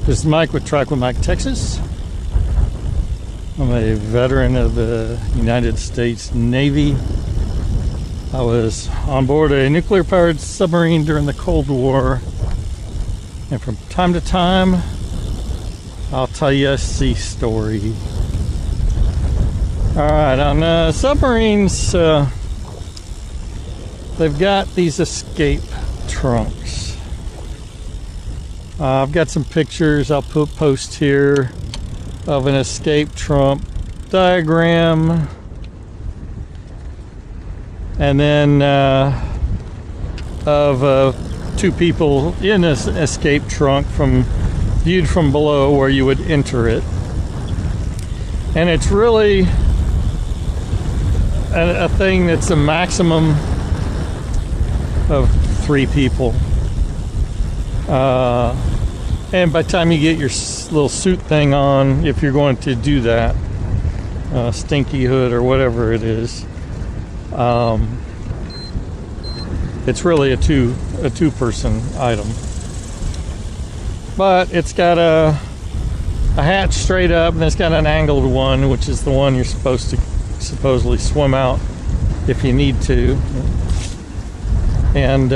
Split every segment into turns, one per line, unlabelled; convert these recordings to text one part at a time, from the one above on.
This is Mike with Trike with Mike, Texas. I'm a veteran of the United States Navy. I was on board a nuclear-powered submarine during the Cold War. And from time to time, I'll tell you a sea story. Alright, on submarines, they've got these escape trunks. I've got some pictures I'll post here of an escape trunk diagram, and then of two people in this escape trunk viewed from below where you would enter it. And it's really a thing that's a maximum of 3 people. And by the time you get your little suit thing on, if you're going to do that, stinky hood or whatever it is, it's really a two-person item. But it's got a hatch straight up, and it's got an angled one, which is the one you're supposed to supposedly swim out if you need to. And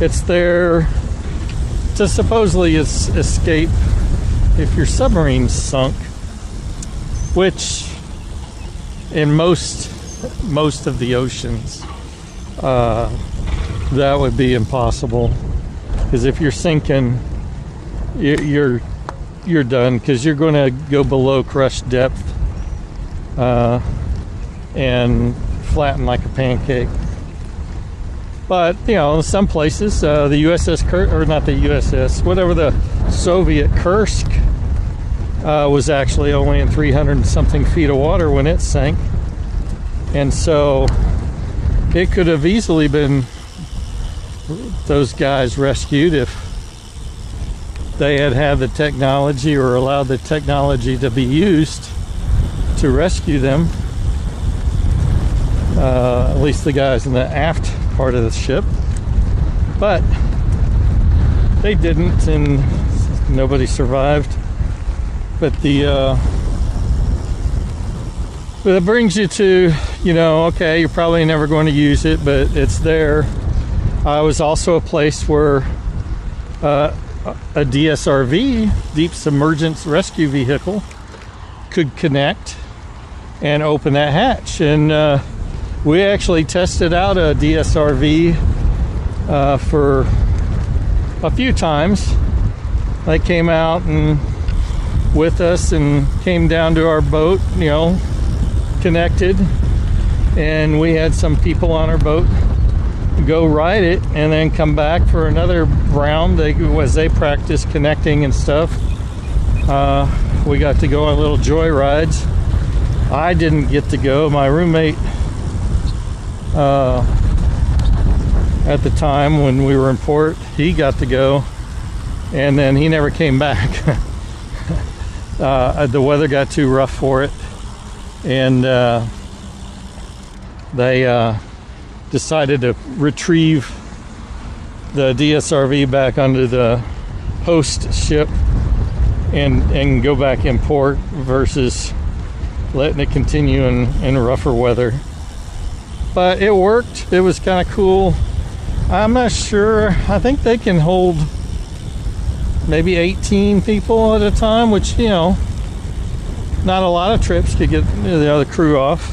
it's there to supposedly escape if your submarine's sunk, which in most of the oceans that would be impossible, because if you're sinking, you're done, because you're going to go below crust depth and flatten like a pancake. But, you know, some places, the USS or not the USS, whatever, the Soviet Kursk was actually only in 300 and something feet of water when it sank. And so it could have easily been those guys rescued if they had the technology, or allowed the technology to be used to rescue them. At least the guys in the aft part of the ship, but they didn't, and nobody survived. But but it brings you to, you know, okay, you're probably never going to use it, but it's there. I was also a place where a DSRV, deep submergence rescue vehicle, could connect and open that hatch. And we actually tested out a DSRV for a few times. They came out and with us and came down to our boat, you know, connected, and we had some people on our boat go ride it and then come back for another round. As they practiced connecting and stuff, we got to go on little joy rides. I didn't get to go. My roommate at the time when we were in port, he got to go, and then he never came back. The weather got too rough for it, and they decided to retrieve the DSRV back under the host ship and go back in port versus letting it continue in rougher weather. But it worked. It was kind of cool. I'm not sure. I think they can hold maybe 18 people at a time, which, you know, not a lot of trips could get the other crew off.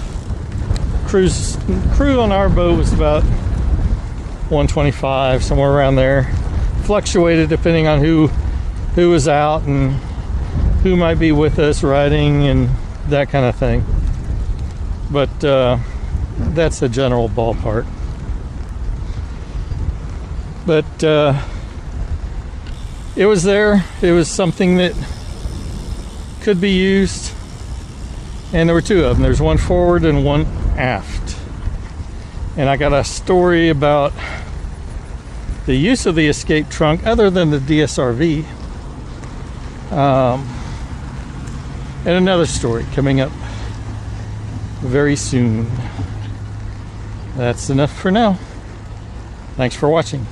Crew on our boat was about 125, somewhere around there. Fluctuated depending on who was out and who might be with us riding and that kind of thing. But that's a general ballpark. But it was there. It was something that could be used, and there were 2 of them. There's one forward and one aft. And I got a story about the use of the escape trunk other than the DSRV, and another story coming up very soon. That's enough for now. Thanks for watching.